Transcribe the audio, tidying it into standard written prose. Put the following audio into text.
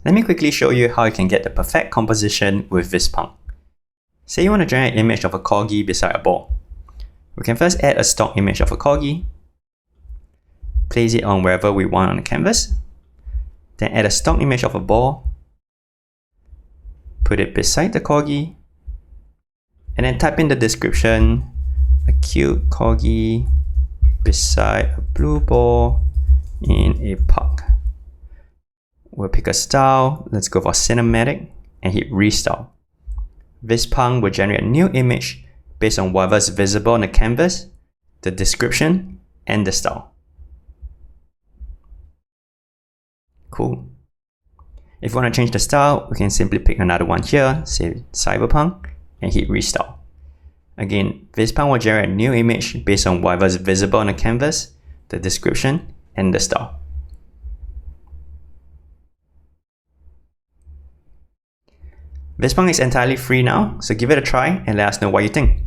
Let me quickly show you how you can get the perfect composition with Vispunk. Say you want to generate an image of a corgi beside a ball. We can first add a stock image of a corgi, place it on wherever we want on the canvas, then add a stock image of a ball, put it beside the corgi, and then type in the description, a cute corgi beside a blue ball in a park. We'll pick a style, let's go for cinematic, and hit restyle. Vispunk will generate a new image based on whatever is visible on the canvas, the description, and the style. Cool. If you want to change the style, we can simply pick another one here, say cyberpunk, and hit restyle. Again, Vispunk will generate a new image based on whatever is visible on the canvas, the description, and the style. Vispunk is entirely free now, so give it a try and let us know what you think.